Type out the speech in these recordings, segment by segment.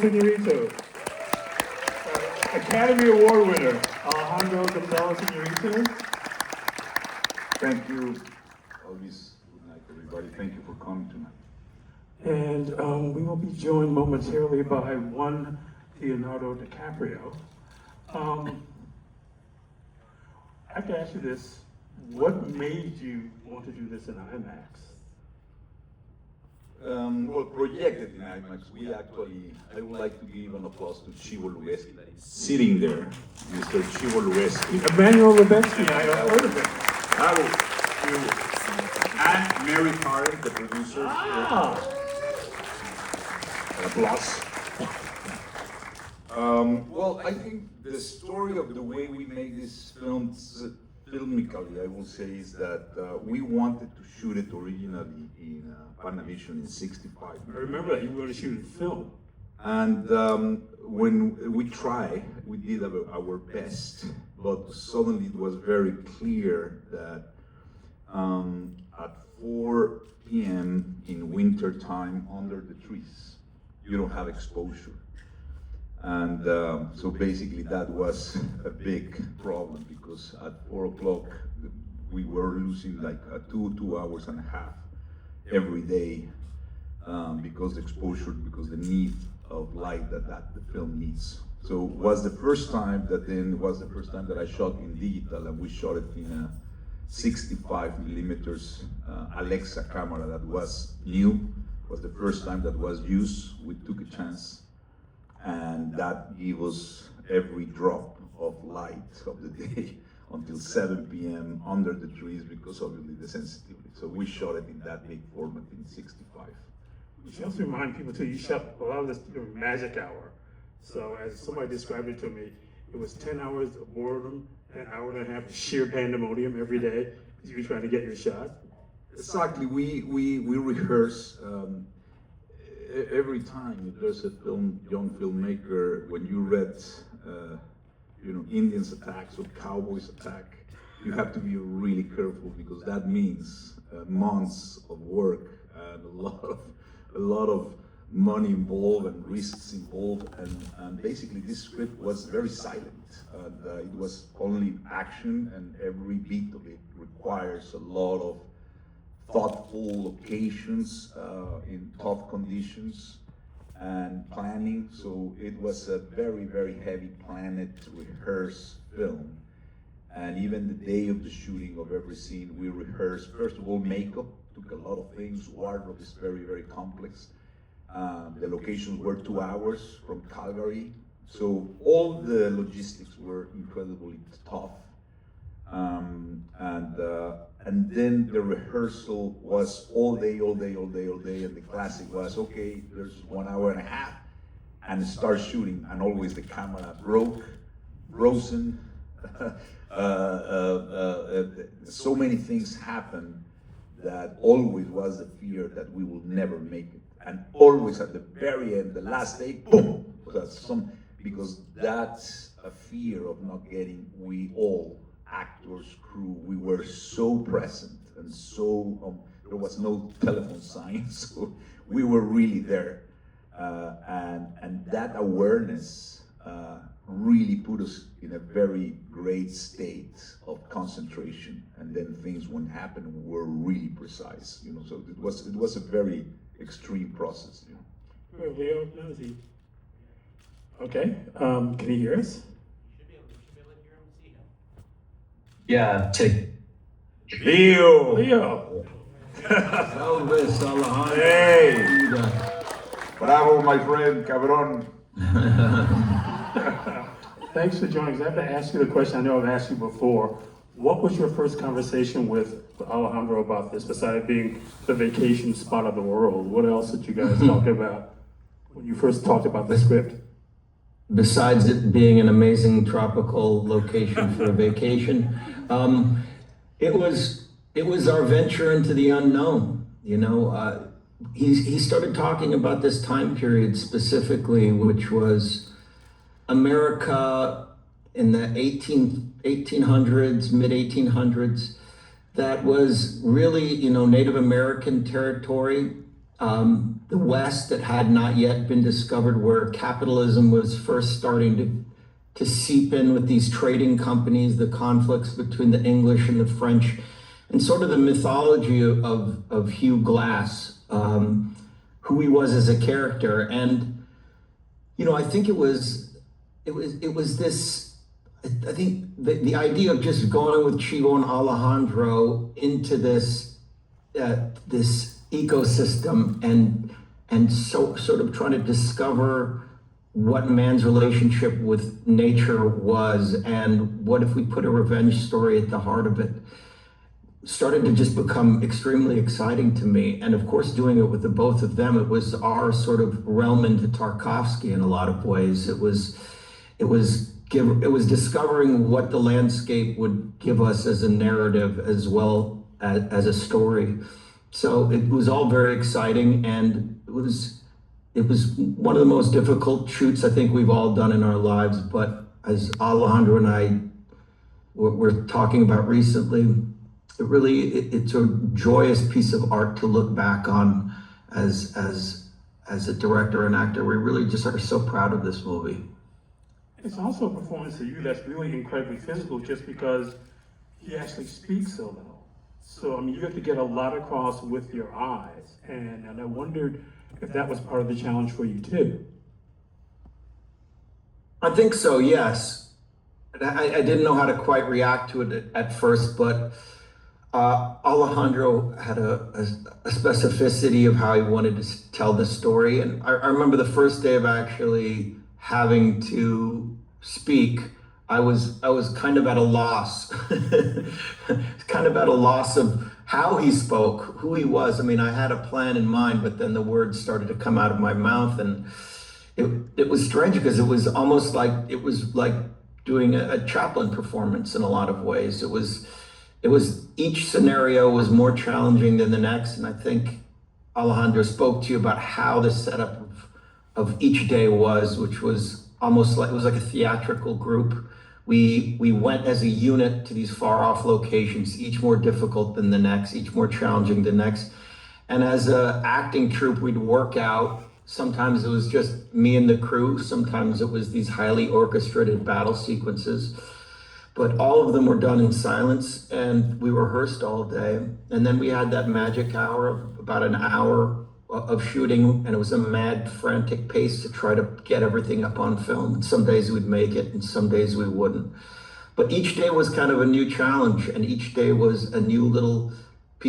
Iñárritu, Academy Award winner, Alejandro Iñárritu. Thank you, Elvis. Good night, everybody. Thank you for coming tonight. And we will be joined momentarily by one Leonardo DiCaprio. I have to ask you this, what made you want to do this in IMAX? Well, projected in IMAX, I would like to give an applause to Chivo Lubeski that is sitting there, Mr. Chivo Lubeski. Emmanuel Lubezki, I have heard of him. And Mary Carter, the producer. Applause. Well, I think the story of the way we make these films, filmically, I will say, is that we wanted to shoot it originally in Panavision in '65. I remember that you were going to shoot film. And when we did our best, but suddenly it was very clear that at 4 p.m. in winter time under the trees, you don't have exposure. And so basically that was a big problem, because at 4 o'clock we were losing like 2 hours and a half every day because the need of light that the film needs. So it was the first time that I shot in digital, and we shot it in a 65 millimeters Alexa camera that was new. It was the first time that was used. We took a chance, and that gave us every drop of light of the day until 7 p.m. under the trees, because obviously the sensitivity. So we shot it in that big format in 65. You should also remind people too, you shot a lot of this during magic hour. So as somebody described it to me, it was 10 hours of boredom, an hour and a half of sheer pandemonium every day, because you were trying to get your shot. Exactly, we rehearse every time there's a young filmmaker. When you read, Indians attack, so cowboys attack, you have to be really careful, because that means months of work and a lot of money involved and risks involved, and basically this script was very silent, and it was only action, and every beat of it requires a lot of thoughtful locations in tough conditions and planning. So it was a very, very heavy planned, rehearsed film. And even the day of the shooting of every scene, we rehearsed. First of all, makeup took a lot of things. Wardrobe is very, very complex. The locations were 2 hours from Calgary. So all the logistics were incredibly tough. And then the rehearsal was all day, and the classic was, okay, there's 1 hour and a half, and start shooting, and always the camera frozen. So many things happened that always was the fear that we will never make it, and always at the very end, the last day, boom, because that's a fear of not getting. We all, actors, crew, we were so present, and so there was no telephone sign, so we were really there, and that awareness really put us in a very great state of concentration, and then things when happened were really precise, so it was a very extreme process. Leo, okay, can you hear us? Yeah, take Leo! Elvis, Alejandro. Hey! Bravo, my friend, cabron. Thanks for joining us. I have to ask you the question I know I've asked you before. What was your first conversation with Alejandro about this, besides being the vacation spot of the world? What else did you guys talk about when you first talked about the script? Besides it being an amazing tropical location for a vacation, it was our venture into the unknown. He started talking about this time period specifically, which was America in the 1800s, mid 1800s. That was really, Native American territory. the West that had not yet been discovered, where capitalism was first starting to seep in with these trading companies, the conflicts between the English and the French, and sort of the mythology of Hugh Glass, who he was as a character. And, I think it was this, I think the idea of just going with Chivo and Alejandro into this ecosystem and sort of trying to discover what man's relationship with nature was, and what if we put a revenge story at the heart of it, started to just become extremely exciting to me. And of course, doing it with the both of them, it was our sort of realm into Tarkovsky in a lot of ways. It was discovering what the landscape would give us as a narrative as well as a story. So it was all very exciting, and it was one of the most difficult shoots I think we've all done in our lives. But as Alejandro and I were talking about recently, it's a joyous piece of art to look back on as a director and actor. We really just are so proud of this movie. It's also a performance of you that's really incredibly physical, just because he actually speaks so little. So, you have to get a lot across with your eyes. And I wondered if that was part of the challenge for you too. I think so, yes. I didn't know how to quite react to it at first, but Alejandro had a specificity of how he wanted to tell the story. And I remember the first day of actually having to speak, I was kind of at a loss, of how he spoke, who he was. I had a plan in mind, but then the words started to come out of my mouth, and it was strange because it was almost like doing a Chaplin performance in a lot of ways. It was each scenario was more challenging than the next, and I think Alejandro spoke to you about how the setup of each day was, which was almost like, it was like a theatrical group. We went as a unit to these far off locations, each more difficult than the next, each more challenging than the next. And as an acting troupe, we'd work out. Sometimes it was just me and the crew. Sometimes it was these highly orchestrated battle sequences. But all of them were done in silence, and we rehearsed all day. And then we had that magic hour of about an hour of shooting, and it was a mad, frantic pace to try to get everything up on film. And some days we'd make it, and some days we wouldn't. But each day was kind of a new challenge, and each day was a new little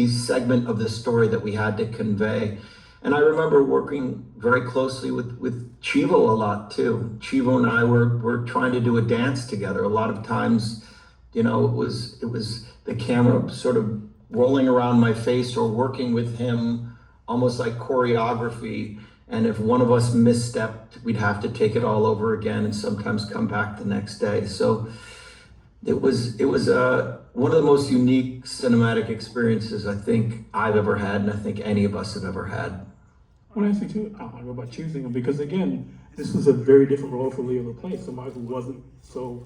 segment of the story that we had to convey. And I remember working very closely with Chivo a lot too. Chivo and I were trying to do a dance together. A lot of times, it was the camera sort of rolling around my face, or working with him almost like choreography. And if one of us misstepped, we'd have to take it all over again, and sometimes come back the next day. So it was one of the most unique cinematic experiences I think I've ever had, and I think any of us have ever had. I want to ask you too, Alejandro, about choosing him, because again, this was a very different role for Leo to play. Somebody who wasn't so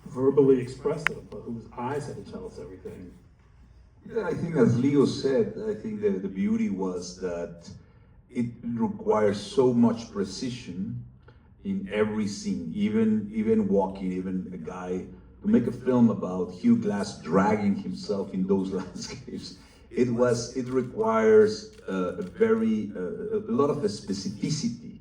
verbally expressive, but whose eyes had to tell us everything. Yeah, I think as Leo said, I think the beauty was that it requires so much precision in every scene, even walking, even a guy, to make a film about Hugh Glass dragging himself in those landscapes. It requires a lot of specificity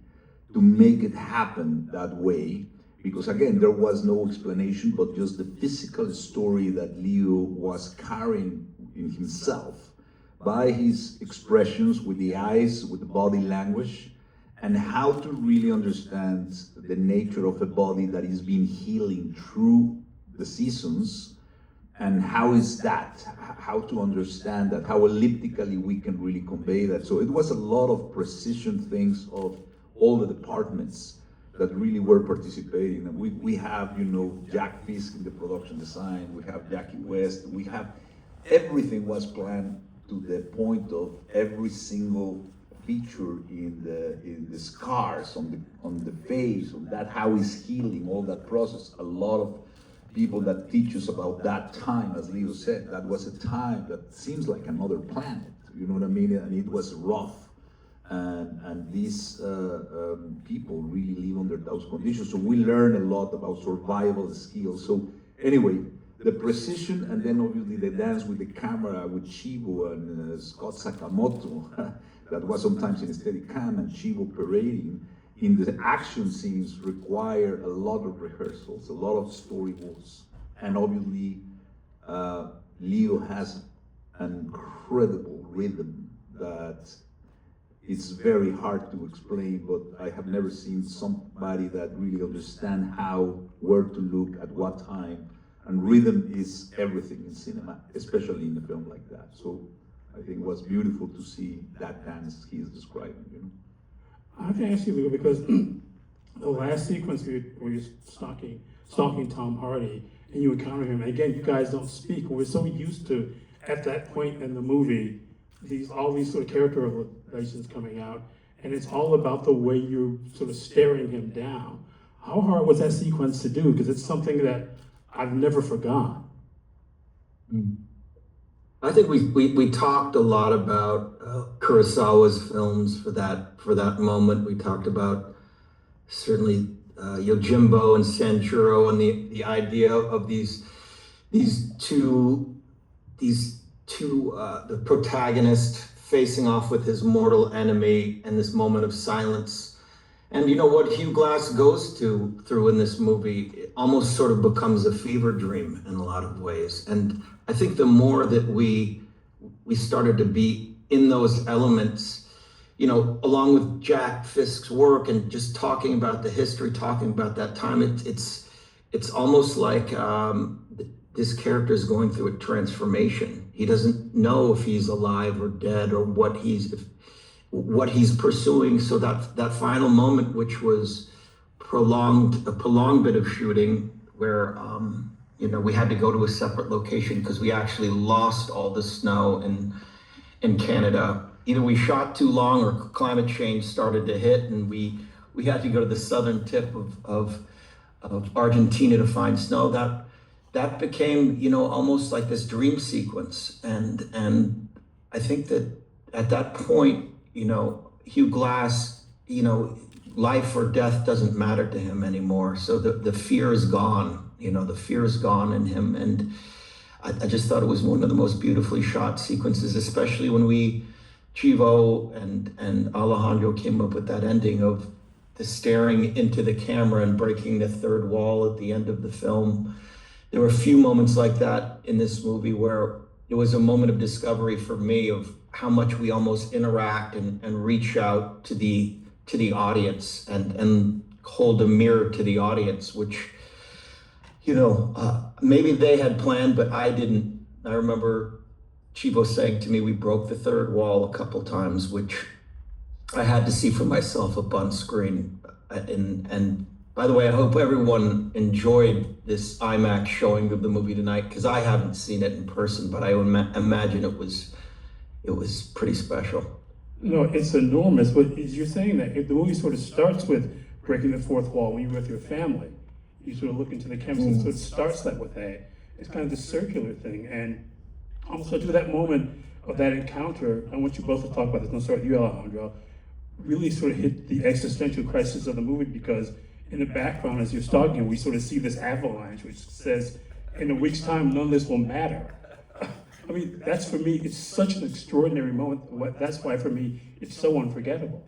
to make it happen that way, because again, there was no explanation, but just the physical story that Leo was carrying in himself by his expressions, with the eyes, with the body language, and how to really understand the nature of a body that is been healing through the seasons. And how is that? How to understand that? How elliptically we can really convey that? So it was a lot of precision things of all the departments that really were participating. And we have, Jack Fisk in the production design. We have Jackie West. We have everything was planned to the point of every single feature in the scars on the face, on that how he's healing, all that process. A lot of people that teach us about that time, as Leo said, that was a time that seems like another planet, you know what I mean? And it was rough. and these people really live under those conditions. So we learn a lot about survival skills. So anyway, the precision, and then obviously the dance with the camera with Chivo and Scott Sakamoto, that was sometimes in Steadicam, and Chivo parading in the action scenes require a lot of rehearsals, a lot of storyboards, and obviously Leo has an incredible rhythm that it's very hard to explain, but I have never seen somebody that really understands where to look at what time. And rhythm is everything in cinema, especially in a film like that. So I think it was beautiful to see that dance he is describing, you know. I have to ask you, Leo, because the last sequence where you're stalking Tom Hardy and you encounter him, and again, you guys don't speak. We're so used to, at that point in the movie, all these sort of character relations coming out, and it's all about the way you're sort of staring him down. How hard was that sequence to do? Because it's something that I've never forgotten. I think we talked a lot about Kurosawa's films for that moment. We talked about certainly Yojimbo and Sanjuro, and the idea of these two the protagonist facing off with his mortal enemy and this moment of silence. And you know what Hugh Glass goes through in this movie, it almost sort of becomes a fever dream in a lot of ways. And I think the more that we started to be in those elements, you know, along with Jack Fisk's work and just talking about the history, talking about that time, it's almost like this character is going through a transformation. He doesn't know if he's alive or dead or what he's pursuing. So that final moment, which was a prolonged bit of shooting, where you know, we had to go to a separate location because we actually lost all the snow in Canada. Either we shot too long or climate change started to hit, and we had to go to the southern tip of Argentina to find snow. That became, you know, almost like this dream sequence. And I think that at that point, you know, Hugh Glass, you know, life or death doesn't matter to him anymore. So the fear is gone, you know, the fear is gone in him. And I just thought it was one of the most beautifully shot sequences, especially when Chivo and Alejandro came up with that ending of the staring into the camera and breaking the third wall at the end of the film. There were a few moments like that in this movie where it was a moment of discovery for me of how much we almost interact and reach out to the audience and hold a mirror to the audience, which, you know, maybe they had planned, but I didn't. I remember Chivo saying to me, we broke the third wall a couple times, which I had to see for myself up on screen. And by the way, I hope everyone enjoyed this IMAX showing of the movie tonight, because I haven't seen it in person, but I imagine it was pretty special. No, it's enormous, but you're saying that if the movie sort of starts with breaking the fourth wall when you're with your family, you sort of look into the camera, so it starts that with it's kind of this circular thing. And also to that moment of that encounter, I want you both to talk about this. I'll start with you, Alejandro. Really sort of hit the existential crisis of the movie, because in the background, as you're stalking, we sort of see this avalanche, which says, in a week's time, none of this will matter. I mean, that's, for me, it's such an extraordinary moment. That's why, for me, it's so unforgettable.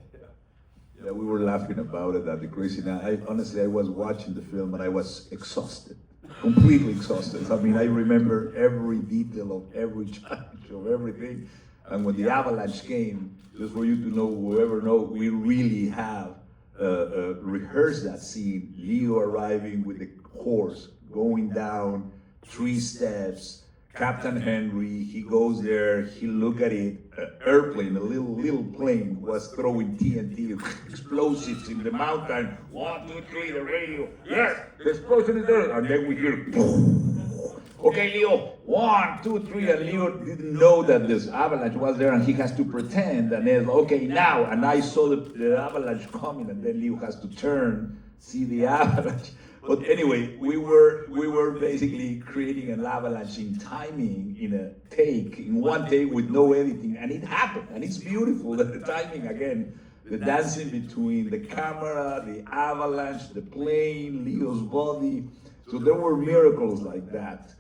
Yeah, we were laughing about it at the crazy night. Honestly, I was watching the film and I was exhausted, completely exhausted. I mean, I remember every detail of every challenge, of everything. And when the avalanche came, just for you to know, whoever knows, we really have rehearsed that scene. Leo arriving with the horse, going down 3 steps. Captain Henry, he goes there, he look at it, airplane, a little plane was throwing TNT, explosives in the mountain. 1, 2, 3, the radio, yes, the explosion is there. And then we hear, boom. Okay, Leo, 1, 2, 3, and Leo didn't know that this avalanche was there, and he has to pretend, and then, okay, now, and I saw the avalanche coming, and then Leo has to turn, see the avalanche. But anyway, we were basically creating an avalanche in timing, in one take with no editing, and it happened, and it's beautiful. The timing again, the dancing between the camera, the avalanche, the plane, Leo's body. So there were miracles like that.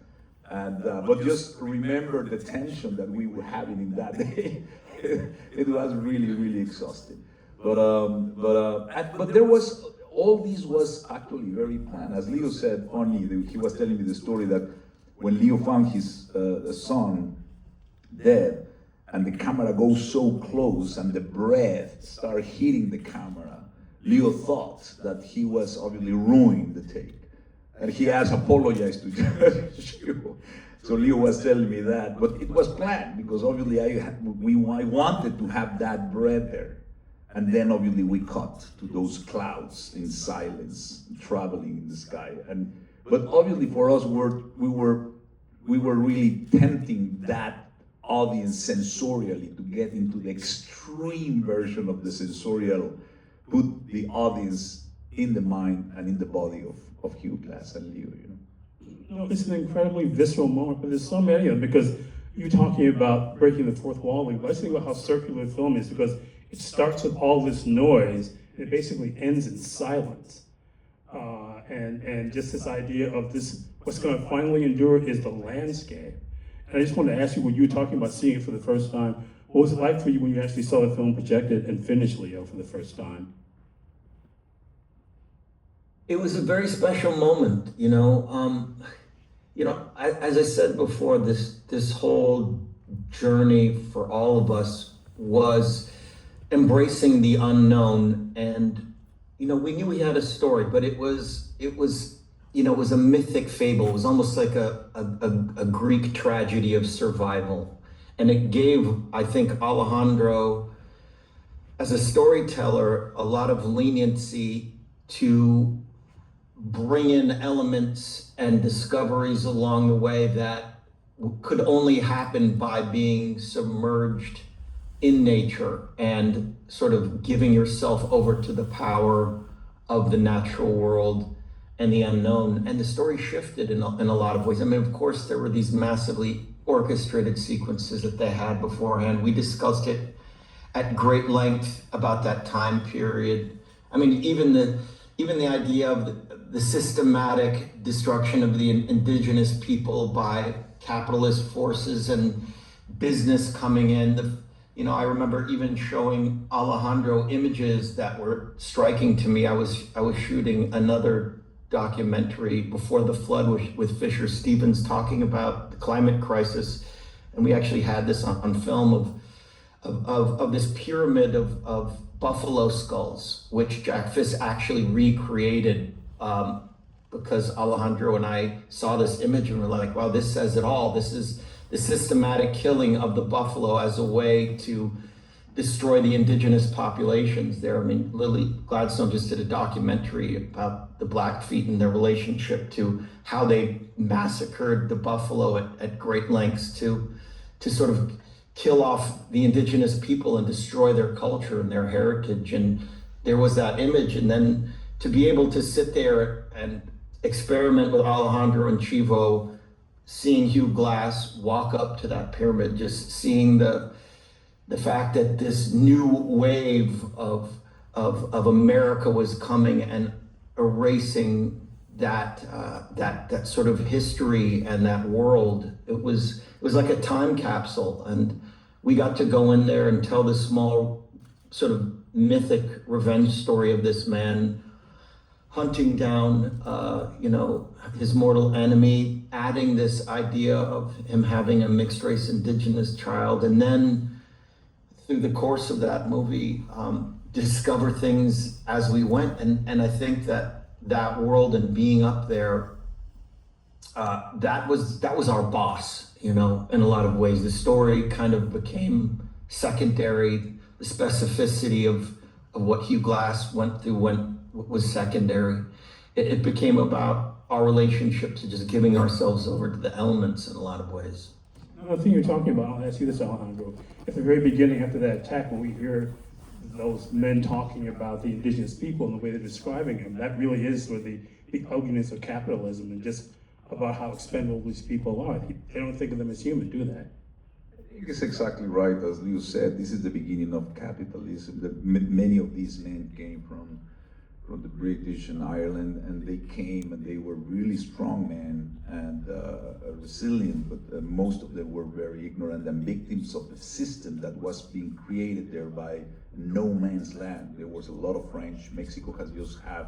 And but just remember the tension that we were having in that day. It was really, really exhausting. But there was, all this was actually very planned. As Leo said, funny, he was telling me the story that when Leo found his son dead, and the camera goes so close and the breath started hitting the camera, Leo thought that he was obviously ruining the take. And he has apologized to you. So Leo was telling me that, but it was planned because obviously I wanted to have that breath there. And then obviously we cut to those clouds in silence, traveling in the sky. But obviously for us, we were really tempting that audience sensorially to get into the extreme version of the sensorial, put the audience in the mind and in the body of Hugh Glass and Leo, It's an incredibly visceral moment, but there's so many of them because you're talking about breaking the fourth wall. Let's think about how circular the film is because it starts with all this noise and it basically ends in silence. And just this idea of this, what's going to finally endure is the landscape. And I just wanted to ask you, when you were talking about seeing it for the first time, what was it like for you when you actually saw the film projected and finished, Leo, for the first time? It was a very special moment, as I said before, this whole journey for all of us was embracing the unknown. And, we knew we had a story, but it was a mythic fable. It was almost like a Greek tragedy of survival. And it gave, I think, Alejandro, as a storyteller, a lot of leniency to bring in elements and discoveries along the way that could only happen by being submerged in nature and sort of giving yourself over to the power of the natural world and the unknown. And the story shifted in a lot of ways. I mean, of course, there were these massively orchestrated sequences that they had beforehand. We discussed it at great length about that time period. I mean, even the idea of the systematic destruction of the indigenous people by capitalist forces and business coming in. I remember even showing Alejandro images that were striking to me. I was shooting another documentary before the flood with Fisher Stevens talking about the climate crisis, and we actually had this on film of this pyramid of buffalo skulls, which Jack Fisk actually recreated because Alejandro and I saw this image and we're like, wow, this says it all. This is the systematic killing of the buffalo as a way to destroy the indigenous populations there. I mean, Lily Gladstone just did a documentary about the Blackfeet and their relationship to how they massacred the buffalo at great lengths to sort of kill off the indigenous people and destroy their culture and their heritage. And there was that image. And then to be able to sit there and experiment with Alejandro and Chivo, seeing Hugh Glass walk up to that pyramid, just seeing the fact that this new wave of America was coming and erasing that sort of history and that world. It was like a time capsule, and we got to go in there and tell this small sort of mythic revenge story of this man hunting down, his mortal enemy, adding this idea of him having a mixed race indigenous child, and then through the course of that movie, discover things as we went. And I think that world and being up there, that was our boss, in a lot of ways. The story kind of became secondary. The specificity of what Hugh Glass went through was secondary. It became about our relationship to just giving ourselves over to the elements in a lot of ways. Another thing you're talking about, I'll ask you this, Alejandro. At the very beginning, after that attack, when we hear those men talking about the indigenous people and the way they're describing them, that really is sort of the the ugliness of capitalism and just about how expendable these people are. They don't think of them as human, do they? I think it's exactly right, as Leo said. This is the beginning of capitalism. Many of these men came from the British and Ireland, and they came and they were really strong men and resilient, but most of them were very ignorant and victims of the system that was being created there by no man's land. There was a lot of French. Mexico has just had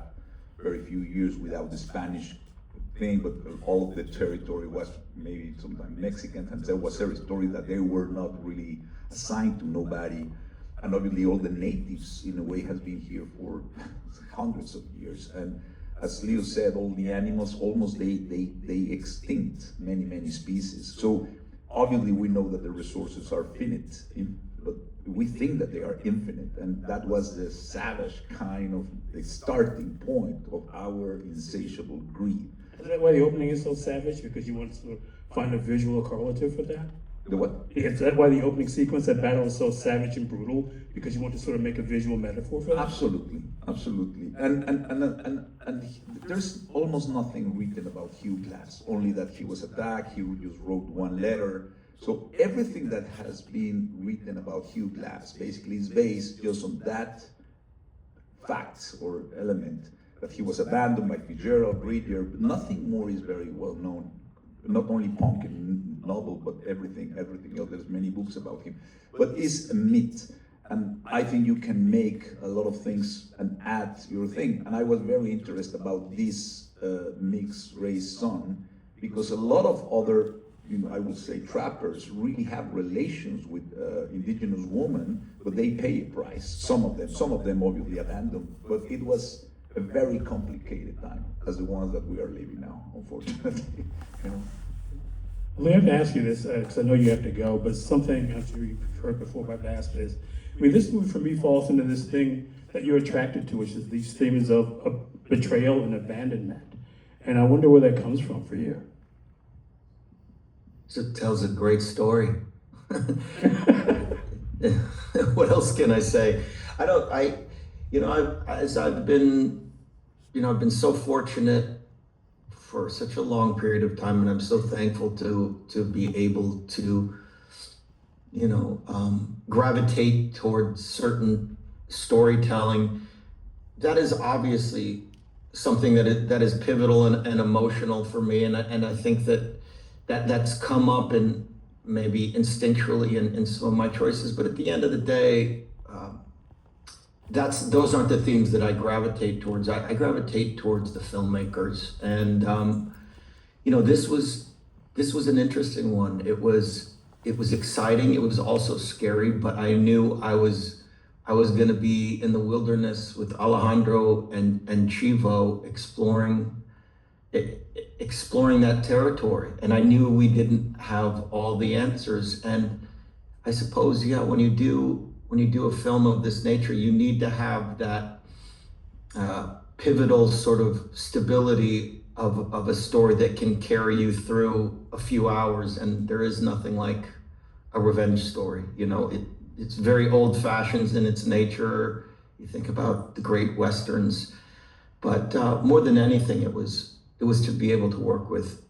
very few years without the Spanish thing, but all of the territory was maybe sometimes Mexican, and there was territory that they were not really assigned to nobody. And obviously all the natives in a way has been here for hundreds of years. And as Leo said, all the animals almost they extinct many species. So obviously we know that the resources are finite, but we think that they are infinite. And that was the savage kind of the starting point of our insatiable greed. Is that why the opening is so savage? Because you want to find a visual correlative for that? The what? Is that why the opening sequence, that battle is so savage and brutal? Because you want to sort of make a visual metaphor for that? Absolutely. And there's almost nothing written about Hugh Glass, only that he was attacked, he just wrote one letter. So everything that has been written about Hugh Glass basically is based just on that fact or element, that he was abandoned by Fitzgerald, Bridger, but nothing more is very well known. Not only Punk and novel, but everything else. There's many books about him. But it's a myth. And I think you can make a lot of things and add your thing. And I was very interested about this mixed race son, because a lot of other, I would say, trappers really have relations with indigenous women, but they pay a price. Some of them obviously abandoned, but it was a very complicated time, as the ones that we are living now, unfortunately. Well, I have to ask you this, because I know you have to go, but something I'm sure you've heard before, but I've asked this. I mean, this movie for me falls into this thing that you're attracted to, which is these themes of betrayal and abandonment. And I wonder where that comes from for you. It tells a great story. What else can I say? I've been so fortunate for such a long period of time, and I'm so thankful to be able to, gravitate towards certain storytelling. That is obviously something that is pivotal and emotional for me, and I think that's come up in maybe instinctually in some of my choices. But at the end of the day, those aren't the themes that I gravitate towards. I gravitate towards the filmmakers, and this was an interesting one. It was exciting. It was also scary, but I knew I was going to be in the wilderness with Alejandro and Chivo exploring that territory, and I knew we didn't have all the answers. And I suppose, when you do a film of this nature, you need to have that pivotal sort of stability of a story that can carry you through a few hours. And there is nothing like a revenge story. It's very old-fashioned in its nature. You think about the great Westerns, but more than anything, it was to be able to work with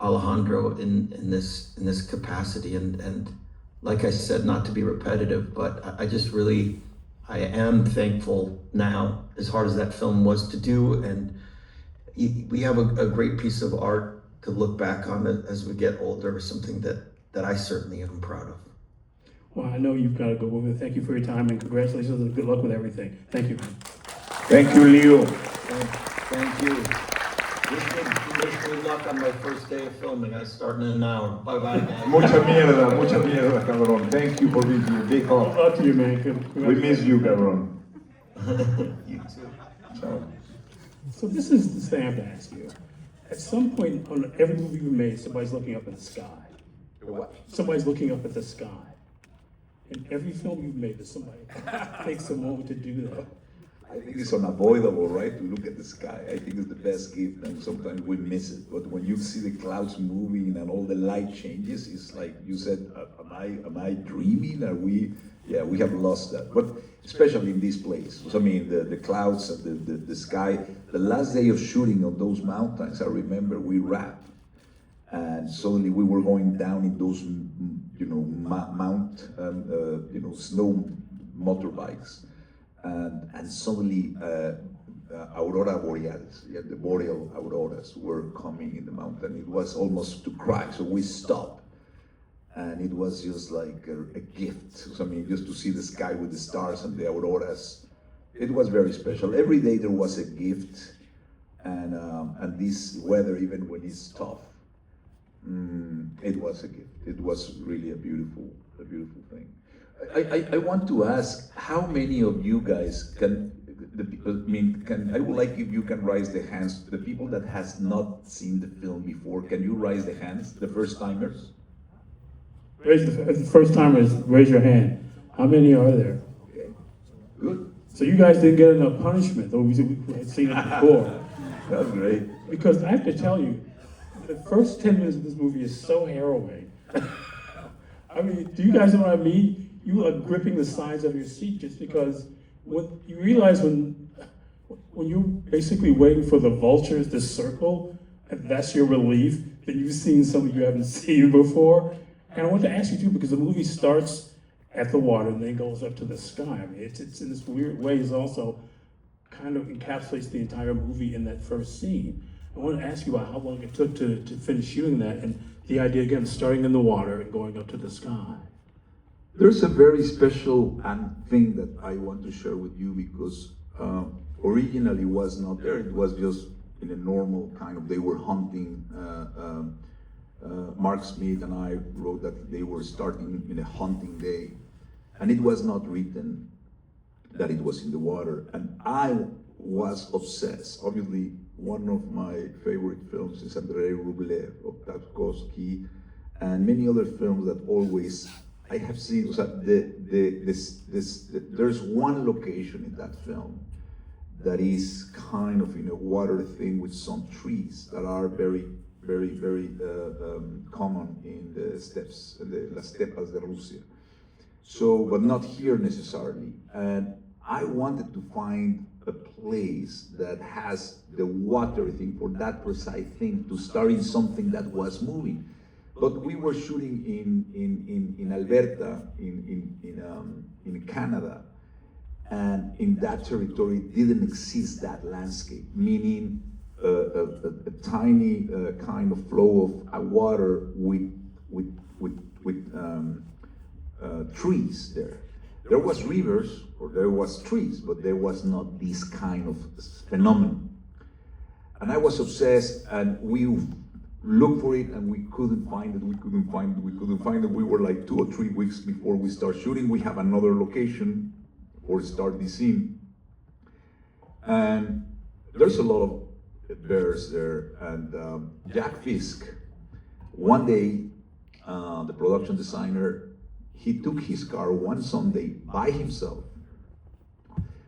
Alejandro in this capacity. And like I said, not to be repetitive, but I am thankful now, as hard as that film was to do. And we have a great piece of art to look back on it as we get older, something that I certainly am proud of. Well, I know you've got to go over. Thank you for your time, and congratulations and good luck with everything. Thank you. Thank you, Leo. Thank you. Wish me luck on my first day of filming. I start in an hour. Bye-bye, guys. Mucha mierda, cabrón. Thank you for being here. Big Good hug. luck to you, man. We miss you, cabrón. You too. Ciao. So this is the thing I have to ask you. At some point on every movie you made, somebody's looking up at the sky. What? Somebody's looking up at the sky. In every film you've made, there's somebody takes a moment to do that. I think it's unavoidable, right? To look at the sky. I think it's the best gift, and sometimes we miss it. But when you see the clouds moving and all the light changes, it's like you said, am I dreaming? Are we, Yeah, we have lost that, but especially in this place. I mean, the clouds and the sky. The last day of shooting on those mountains, I remember we wrapped, and suddenly we were going down in those, snow motorbikes, and suddenly aurora borealis, yeah, the boreal auroras were coming in the mountain. It was almost to cry, so we stopped. And it was just like a gift. So, I mean, just to see the sky with the stars and the auroras, it was very special. Every day there was a gift, and this weather, even when it's tough, it was a gift. It was really a beautiful thing. I want to ask, how many of you guys I would like if you can raise the hands. The people that has not seen the film before, can you raise the hands? The first timers. Raise the first timers, raise your hand. How many are there? Okay, good. So you guys didn't get enough punishment, though we had seen it before. That's great. Because I have to tell you, the first 10 minutes of this movie is so harrowing. I mean, do you guys know what I mean? You are gripping the sides of your seat just because when you realize when you're basically waiting for the vultures to circle, and that's your relief that you've seen something you haven't seen before. And I want to ask you too, because the movie starts at the water and then goes up to the sky. I mean, it's in this weird way, it also kind of encapsulates the entire movie in that first scene. I want to ask you about how long it took to finish shooting that, and the idea again, starting in the water and going up to the sky. There's a very special thing that I want to share with you because originally was not there. It was just in a normal kind of, they were hunting. Mark Smith and I wrote that they were starting in a hunting day, and it was not written that it was in the water. And I was obsessed. Obviously, one of my favorite films is Andrei Rublev of Tarkovsky, and many other films that always I have seen. So there's one location in that film that is kind of in a water thing with some trees that are very common in the steppes, las stepas de Rusia. So, but not here necessarily. And I wanted to find a place that has the water thing for that precise thing to start in something that was moving. But we were shooting in Alberta, in Canada, and in that territory didn't exist that landscape, meaning a tiny kind of flow of water with trees there. There was rivers or there was trees, but there was not this kind of phenomenon. And I was obsessed, and we looked for it, and we couldn't find it. We couldn't find it. We were like 2 or 3 weeks before we start shooting. We have another location or start the scene, and there's a lot of bears there. And Jack Fisk, one day, the production designer, he took his car one Sunday by himself.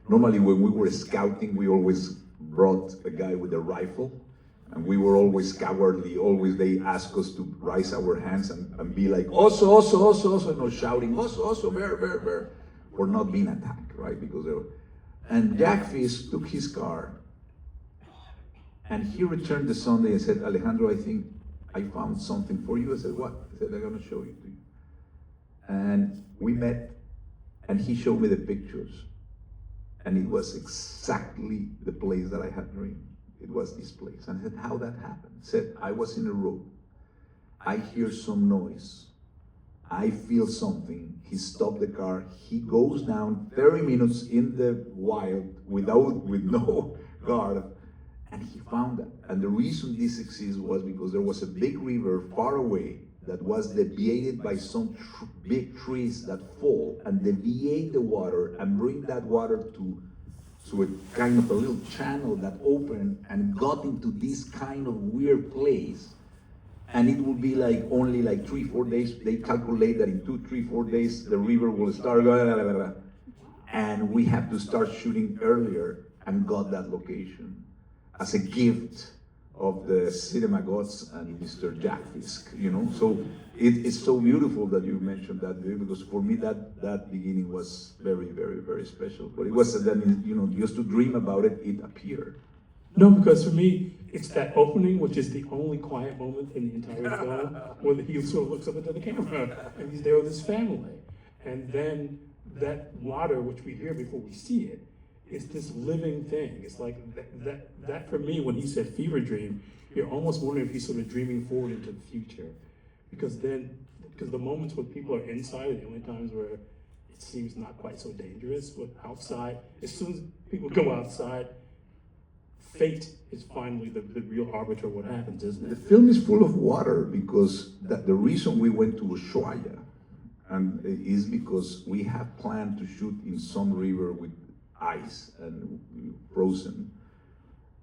Normally when we were scouting, we always brought a guy with a rifle, and we were always cowardly. Always they asked us to raise our hands and be like, oso, oso, oso, oso, no, shouting, oso, oso, bear, bear, bear, or not being attacked, right? Because they were, and Jack Fisk took his car, and he returned the Sunday and said, Alejandro, I think I found something for you. I said, what? He said, I'm gonna show you to you. And we met, and he showed me the pictures, and it was exactly the place that I had dreamed. It was this place. And I said, how that happened? He said, I was in a road. I hear some noise. I feel something. He stopped the car. He goes down 30 minutes in the wild with no guard, and he found that. And the reason this exists was because there was a big river far away that was deviated by some big trees that fall and deviate the water and bring that water to a kind of a little channel that opened and got into this kind of weird place. And it will be like only like 3-4 days. They calculate that in 2-3-4 days the river will start, and we have to start shooting earlier, and got that location as a gift of the cinema gods and Mr. Jack Fisk, you know. So it's so beautiful that you mentioned that, because for me that beginning was very, very, very special. But it was then, you know, just to dream about it, it appeared. No, because for me, it's that opening, which is the only quiet moment in the entire film, where he sort of looks up into the camera, and he's there with his family. And then that water, which we hear before we see it, is this living thing. It's like that for me, when he said fever dream, you're almost wondering if he's sort of dreaming forward into the future. Because the moments when people are inside are the only times where it seems not quite so dangerous, but outside, as soon as people go outside, fate is finally the real arbiter of what happens, isn't The it? film is full of water because the reason we went to Ushuaia and is because we have planned to shoot in some river with ice and frozen.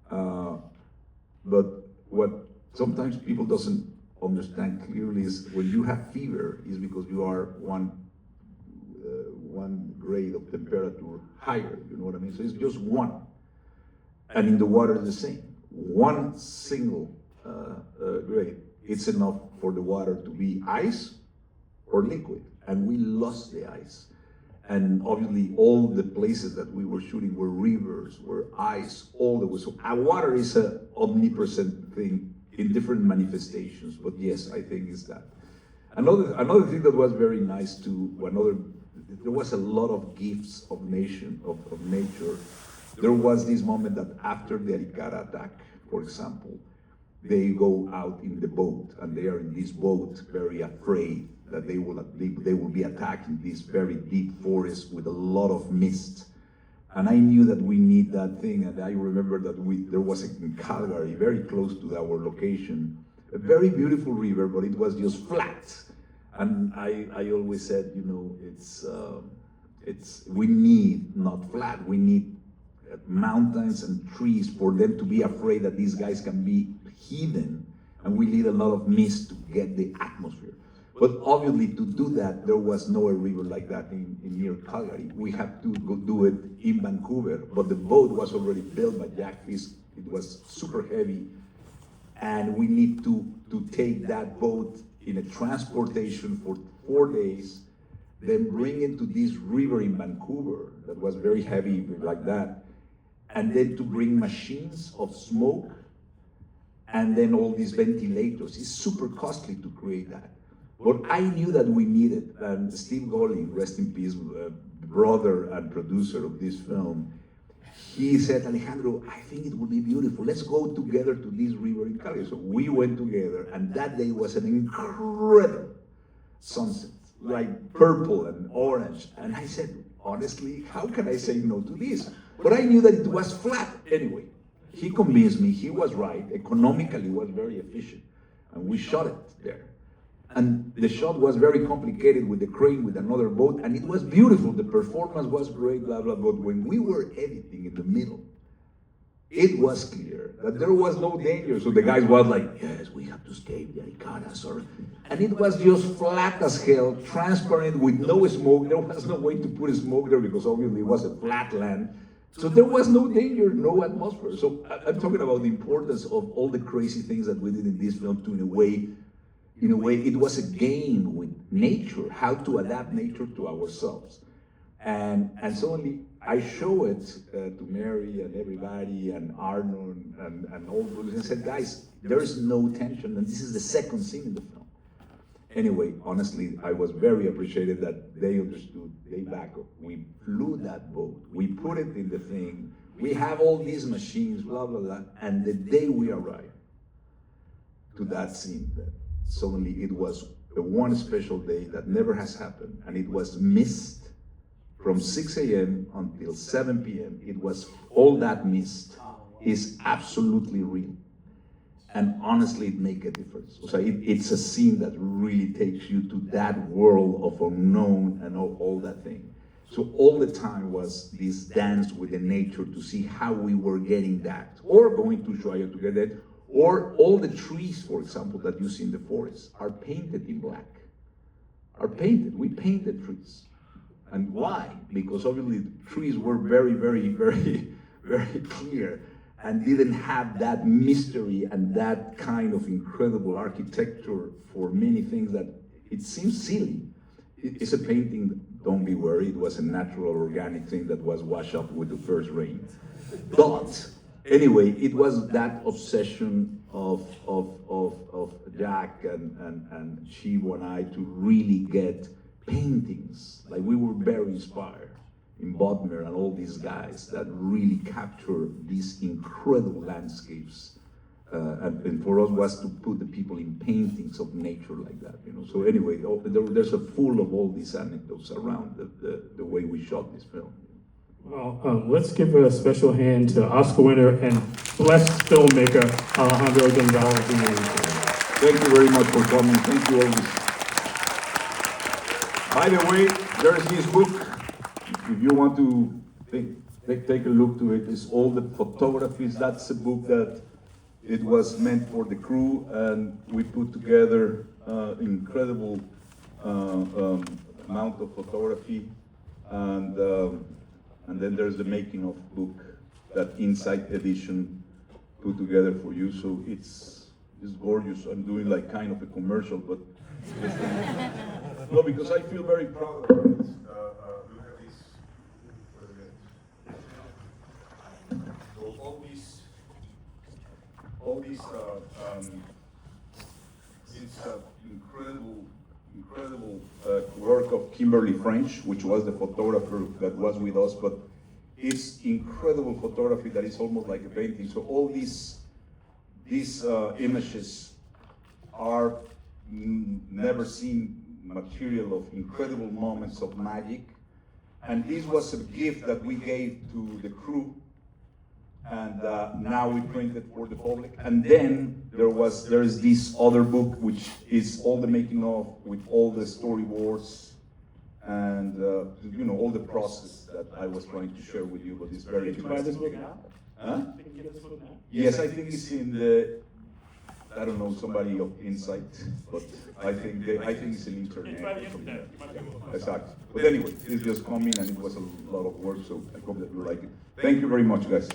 But what sometimes people doesn't understand clearly is when you have fever is because you are one grade of temperature higher, you know what I mean? So it's just one. And in the water the same. One single grade, it's enough for the water to be ice or liquid. And we lost the ice. And obviously all the places that we were shooting were rivers, were ice, all the way. So water is an omnipresent thing in different manifestations, but yes, I think it's that. Another thing that was very nice too, there was a lot of gifts of nature. There was this moment that after the Aricara attack, for example, they go out in the boat, and they are in this boat very afraid that they will be attacked in this very deep forest with a lot of mist. And I knew that we need that thing, and I remember that there was in Calgary, very close to our location, a very beautiful river, but it was just flat. And I always said, you know, we need not flat, we need mountains and trees for them to be afraid that these guys can be hidden, and we need a lot of mist to get the atmosphere. But obviously to do that, there was no river like that in near Calgary. We had to go do it in Vancouver, but the boat was already built by Jack Fisk. It was super heavy, and we need to take that boat in a transportation for 4 days, then bring it to this river in Vancouver that was very heavy like that, and then to bring machines of smoke, and then all these ventilators. It's super costly to create that. But I knew that we needed, and Steve Golling, rest in peace, brother and producer of this film, he said, Alejandro, I think it would be beautiful. Let's go together to this river in Cali. So we went together, and that day was an incredible sunset, like purple and orange. And I said, honestly, how can I say no to this? But I knew that it was flat. Anyway, he convinced me, he was right. Economically, it was very efficient. And we shot it there. And the shot was very complicated with the crane, with another boat, and it was beautiful. The performance was great, blah, blah, blah. But when we were editing in the middle, it was clear that there was no danger. So the guys was like, yes, we have to escape the Aricaras. And it was just flat as hell, transparent, with no smoke. There was no way to put smoke there because obviously it was a flat land. So there was no danger, no atmosphere. So I'm talking about the importance of all the crazy things that we did in this film to, in a way, it was a game with nature, how to adapt nature to ourselves. And suddenly I show it to Mary and everybody and Arnold and all those, and said, guys, there's no tension, and this is the second scene in the film. Anyway, honestly, I was very appreciated that they understood, they back up. We flew that boat, we put it in the thing, we have all these machines, blah, blah, blah, and the day we arrived to that scene, suddenly it was a one special day that never has happened, and it was mist from 6 a.m. until 7 p.m. It was all that mist is absolutely real, and honestly, it makes a difference. So it's a scene that really takes you to that world of unknown and all that thing. So all the time was this dance with the nature to see how we were getting that, or going to Ushuaia to get that. Or all the trees, for example, that you see in the forest are painted in black. We painted trees. And why? Because obviously the trees were very, very, very, very clear. and didn't have that mystery and that kind of incredible architecture for many things that it seems silly. It's a painting, don't be worried, it was a natural organic thing that was washed up with the first rain. But anyway, it was that obsession of Jack and Chivo and I to really get paintings. Like we were very inspired in Bodmer and all these guys that really capture these incredible landscapes. And for us was to put the people in paintings of nature like that, you know. So anyway, there's a full of all these anecdotes around the way we shot this film. Well, let's give a special hand to Oscar winner and blessed filmmaker Alejandro Gonzalez. Thank you very much for coming. Thank you always. By the way, there's this book. If you want to take a look to it, it's all the photographies. That's a book that it was meant for the crew, and we put together incredible amount of photography, and then there's the making of book that Insight Edition put together for you. So it's gorgeous. I'm doing like kind of a commercial, but no, because I feel very proud of it. Look at this. So all these it's incredible work of Kimberly French, which was the photographer that was with us, but it's incredible photography that is almost like a painting. So all these images are never seen material of incredible moments of magic, and this was a gift that we gave to the crew, and now we print it for the public. And then there is this other book which is all the making of, with all the storyboards and you know, all the process that I was trying to share with you. But it's very Did you buy this book now? Huh? Did you get this book now? Yes, I think it's in the, I don't know, somebody of Insight, but I think it's in internet. It's by the internet. You might be able to find it. Exactly. But anyway, it's just coming and it was a lot of work, so I hope that you like it. Thank you very much, guys.